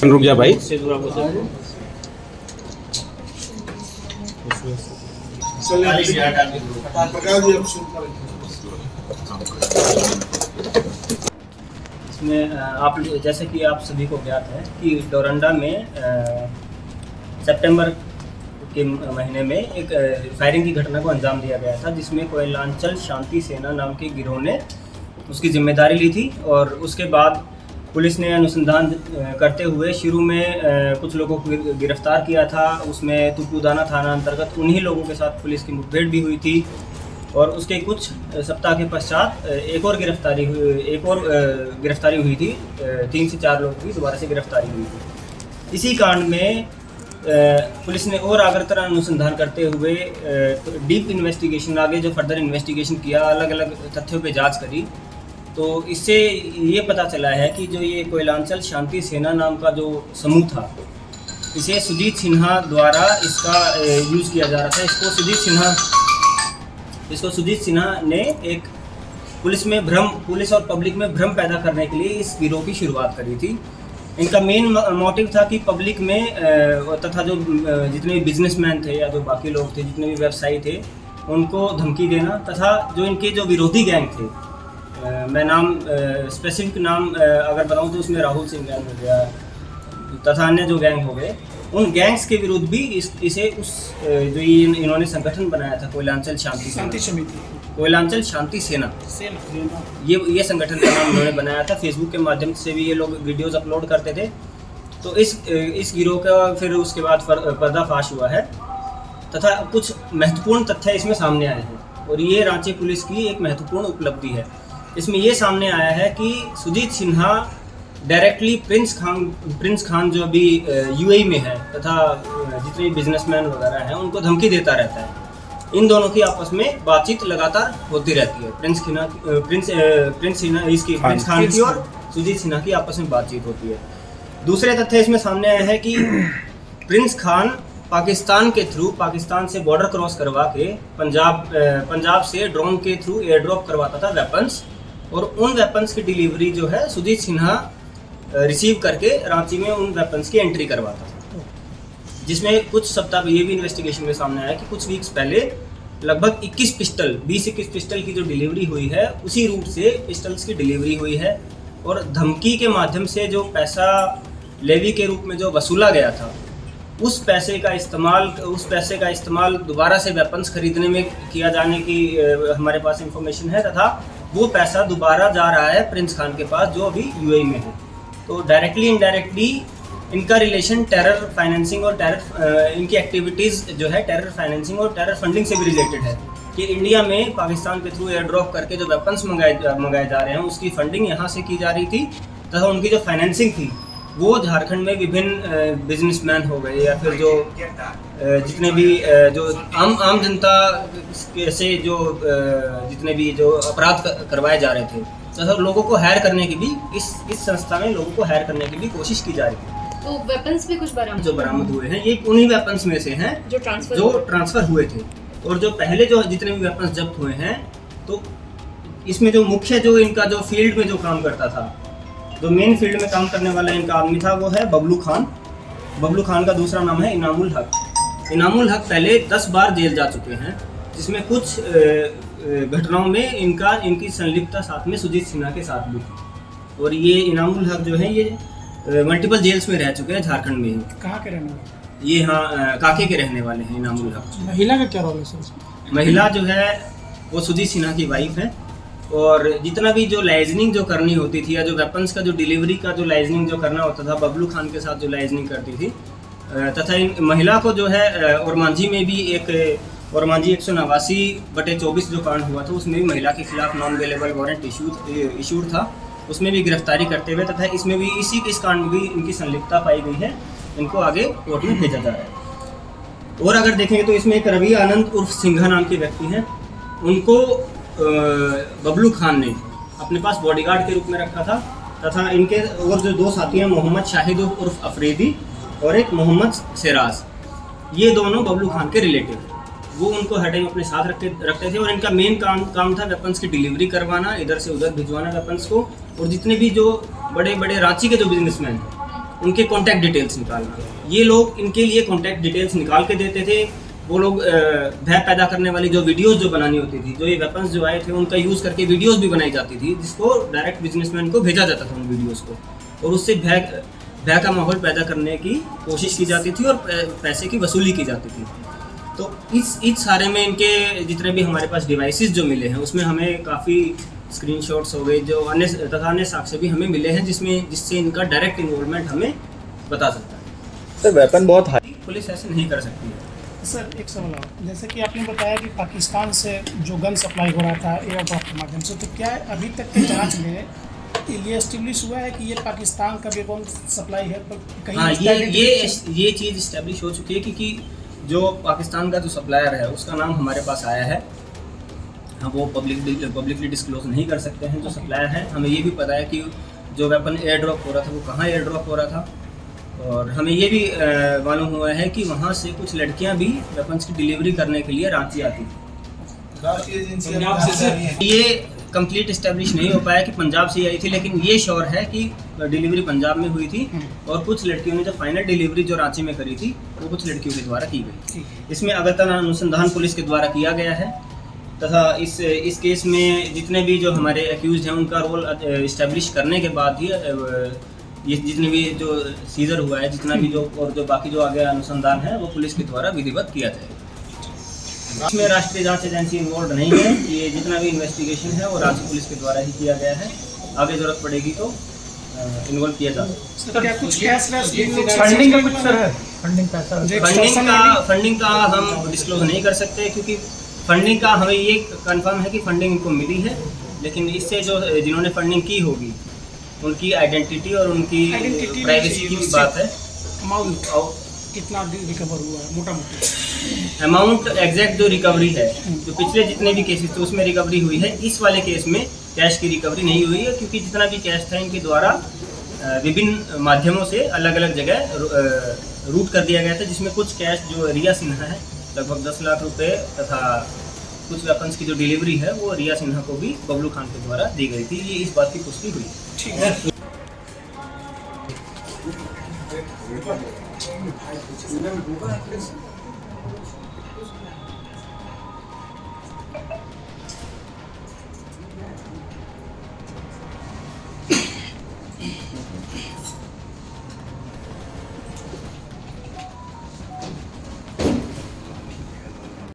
रुक जा भाई। इसमें आप जैसे कि आप सभी को ज्ञात है कि डोरंडा में सितंबर के महीने में एक फायरिंग की घटना को अंजाम दिया गया था, जिसमें कोयलांचल शांति सेना नाम के गिरोह ने उसकी जिम्मेदारी ली थी। और उसके बाद पुलिस ने अनुसंधान करते हुए शुरू में कुछ लोगों को गिरफ्तार किया था। उसमें तुपुदाना थाना अंतर्गत उन्हीं लोगों के साथ पुलिस की मुठभेड़ भी हुई थी। और उसके कुछ सप्ताह के पश्चात एक और गिरफ्तारी हुई थी। 3 से 4 लोगों की दोबारा से गिरफ्तारी हुई थी। इसी कांड में पुलिस ने और आगरतर अनुसंधान करते हुए डीप इन्वेस्टिगेशन, आगे जो फर्दर इन्वेस्टिगेशन किया, अलग अलग तथ्यों पे जांच करी, तो इससे ये पता चला है कि जो ये कोयलांचल शांति सेना नाम का जो समूह था, इसे सुजीत सिन्हा द्वारा इसका यूज़ किया जा रहा था। इसको सुजीत सिन्हा ने एक पुलिस और पब्लिक में भ्रम पैदा करने के लिए इस गिरोह की शुरुआत करी थी। इनका मेन मोटिव था कि पब्लिक में तथा जो जितने भी बिजनेसमैन थे या जो बाकी लोग थे, जितने भी व्यवसायी थे, उनको धमकी देना, तथा जो इनके जो विरोधी गैंग थे, मैं स्पेसिफिक नाम अगर बताऊं तो उसमें राहुल सिंह गैंग हो गया तथा अन्य जो गैंग हो गए, उन गैंग्स के विरुद्ध भी इसे जो इन्होंने संगठन बनाया था कोयलांचल शांति समिति, कोयलांचल शांति सेना, ये संगठन का नाम उन्होंने बनाया था। फेसबुक के माध्यम से भी ये लोग वीडियोस अपलोड करते थे। तो इस गिरोह का फिर उसके बाद पर्दाफाश हुआ है तथा कुछ महत्वपूर्ण तथ्य इसमें सामने आए हैं। और ये रांची पुलिस की एक महत्वपूर्ण उपलब्धि है। इसमें ये सामने आया है कि सुजीत सिन्हा डायरेक्टली प्रिंस खान जो अभी यूएई में है तथा जितने भी बिजनेसमैन वगैरह हैं, उनको धमकी देता रहता है। इन दोनों की आपस में बातचीत लगातार होती रहती है। प्रिंस खान की और सुजीत सिन्हा की आपस में बातचीत होती है। दूसरे तथ्य इसमें सामने आए हैं कि प्रिंस खान पाकिस्तान से बॉर्डर क्रॉस करवा के पंजाब से ड्रोन के थ्रू एयर ड्रॉप करवाता था वेपन्स, और उन वेपन्स की डिलीवरी जो है सुजीत सिन्हा रिसीव करके रांची में उन वेपन्स की एंट्री करवाता था। जिसमें कुछ सप्ताह ये भी इन्वेस्टिगेशन में सामने आया कि कुछ वीक्स पहले लगभग 20-21 पिस्टल की जो डिलीवरी हुई है, उसी रूट से पिस्टल्स की डिलीवरी हुई है। और धमकी के माध्यम से जो पैसा लेवी के रूप में जो वसूला गया था, उस पैसे का इस्तेमाल दोबारा से वेपन्स खरीदने में किया जाने की हमारे पास इंफॉर्मेशन है, तथा वो पैसा दोबारा जा रहा है प्रिंस खान के पास जो अभी यूएई में है। तो डायरेक्टली इनडायरेक्टली इनका रिलेशन टेरर फाइनेंसिंग और इनकी एक्टिविटीज़ जो है टेरर फाइनेंसिंग और टेरर फंडिंग से भी रिलेटेड है। कि इंडिया में पाकिस्तान के थ्रू एयर ड्रॉप करके जो वेपन्स मंगाए जा रहे हैं, उसकी फंडिंग यहाँ से की जा रही थी, तथा उनकी जो फाइनेंसिंग थी वो झारखंड में विभिन्न बिजनेसमैन हो गए या फिर जो जितने भी जो आम जनता से जो जितने भी जो अपराध करवाए जा रहे थे, तथा लोगों को हायर करने की भी इस संस्था में लोगों को हायर करने की भी कोशिश की जा रही थी। तो वेपन्स भी कुछ बरामद हुए हैं, ये उन्हीं वेपन्स में से हैं जो ट्रांसफर हुए थे। और जो पहले जो जितने भी वेपन्स जब्त हुए हैं, तो इसमें जो मुख्य जो इनका जो फील्ड में जो काम करता था, जो मेन फील्ड में काम करने वाला इनका आदमी था, वो है बबलू खान का दूसरा नाम है इनामुल हक पहले 10 बार जेल जा चुके हैं, जिसमें कुछ घटनाओं में इनकी संलिप्तता साथ में सुजीत सिन्हा के साथ भी थी। और ये इनामुल हक जो है, ये मल्टीपल जेल्स में रह चुके हैं झारखंड में ही। कहाँ के रहने वाले? ये काके के रहने वाले हैं इनामुल हक। महिला का क्या रोल है सर? महिला जो है वो सुजीत सिन्हा की वाइफ है। और जितना भी जो लाइजनिंग जो करनी होती थी, या जो वेपन्स का जो डिलीवरी का जो लाइजनिंग जो करना होता था, बबलू खान के साथ जो लाइजनिंग करती थी, तथा इन महिला को जो है ओरमांझी में भी ओरमांझी 189/24 जो कांड हुआ था, उसमें भी महिला के खिलाफ नॉन अवेलेबल वारंट इशूड था। उसमें भी गिरफ्तारी करते हुए तथा इसमें भी इस कांड में भी इनकी संलिप्तता पाई गई है। इनको आगे कोर्ट में भेजा जा रहा है। और अगर देखेंगे तो इसमें एक रवि आनंद उर्फ सिंघा नाम के व्यक्ति हैं, उनको बबलू खान ने अपने पास बॉडीगार्ड के रूप में रखा था तथा इनके और जो दो साथी हैं मोहम्मद शाहिद उर्फ अफरीदी और एक मोहम्मद सिराज, ये दोनों बबलू खान के रिलेटिव, वो उनको हर टाइम अपने साथ रखते थे और इनका मेन काम था वेपन्स की डिलीवरी करवाना, इधर से उधर भिजवाना वेपन्स को, और जितने भी जो बड़े बड़े रांची के जो बिजनेसमैन हैं उनके कॉन्टैक्ट डिटेल्स निकालना। ये लोग इनके लिए कॉन्टैक्ट डिटेल्स निकाल के देते थे। वो लोग भय पैदा करने वाली जो वीडियोस जो बनानी होती थी, जो ये वेपन्स जो आए थे उनका यूज़ करके वीडियोस भी बनाई जाती थी, जिसको डायरेक्ट बिजनेसमैन को भेजा जाता था उन वीडियोस को, और उससे भय का माहौल पैदा करने की कोशिश की जाती थी और पैसे की वसूली की जाती थी। तो इस सारे में इनके जितने भी हमारे पास डिवाइसेस जो मिले हैं उसमें हमें काफ़ी स्क्रीनशॉट्स हो गए जो अन्य साक्ष्य भी हमें मिले हैं जिससे इनका डायरेक्ट इन्वॉल्वमेंट हमें बता सकता है। सर वेपन बहुत हाई, पुलिस ऐसे नहीं कर सकती है। सर एक सवाल और, जैसे कि आपने बताया कि पाकिस्तान से जो गन सप्लाई हो रहा था एयरड्रॉप के माध्यम से, तो क्या अभी तक की जांच में ये एस्टेब्लिश हुआ है कि ये पाकिस्तान का वेपन सप्लाई है? पर कहीं हाँ, ये चीज़ इस्टेब्लिश हो चुकी है क्योंकि जो पाकिस्तान का जो सप्लायर है उसका नाम हमारे पास आया है। हम वो पब्लिकली डिस्क्लोज नहीं कर सकते हैं जो सप्लायर है। हमें ये भी पता है कि जो वेपन एयर ड्रॉप हो रहा था वो कहाँ एयर ड्रॉप हो रहा था, और हमें ये भी मालूम हुआ है कि वहाँ से कुछ लड़कियाँ भी वेपन्स की डिलीवरी करने के लिए रांची आती थी। ये कंप्लीट इस्टेब्लिश नहीं हो पाया कि पंजाब से आई थी, लेकिन ये श्योर है कि डिलीवरी पंजाब में हुई थी और कुछ लड़कियों ने जो फाइनल डिलीवरी जो रांची में करी थी वो कुछ लड़कियों के द्वारा की गई। इसमें अगरतला अनुसंधान पुलिस के द्वारा किया गया है तथा इस केस में जितने भी जो हमारे एक्यूज हैं उनका रोल इस्टेब्लिश करने के बाद ही ये जितने भी जो सीजर हुआ है, जितना भी जो और जो बाकी जो आगे अनुसंधान है वो पुलिस के द्वारा विधिवत किया जाएगा। इसमें राष्ट्रीय जांच एजेंसी इन्वॉल्व नहीं है। ये जितना भी इन्वेस्टिगेशन है वो राज्य पुलिस के द्वारा ही किया गया है। आगे जरूरत पड़ेगी तो इन्वॉल्व किया जा सकता है। फंडिंग का हम डिस्क्लोज नहीं कर सकते क्योंकि फंडिंग का हमें ये कंफर्म है कि फंडिंग इनको मिली है, लेकिन इससे जो जिन्होंने फंडिंग की होगी उनकी आइडेंटिटी और उनकी प्राइवेसी की बात है। अमाउंट कितना रिकवर हुआ है मोटा मोटी? अमाउंट एग्जैक्ट जो रिकवरी है, जो पिछले जितने भी केसेस थे उसमें रिकवरी हुई है, इस वाले केस में कैश की रिकवरी नहीं हुई है क्योंकि जितना भी कैश था इनके द्वारा विभिन्न माध्यमों से अलग अलग जगह रूट कर दिया गया था, जिसमें कुछ कैश जो रिया सिन्हा है लगभग 10 लाख रुपए तथा कुछ वेपन्स की जो डिलीवरी है वो रिया सिन्हा को भी बबलू खान के द्वारा दी गई थी। ये इस बात की पुष्टि हुई। ठीक है।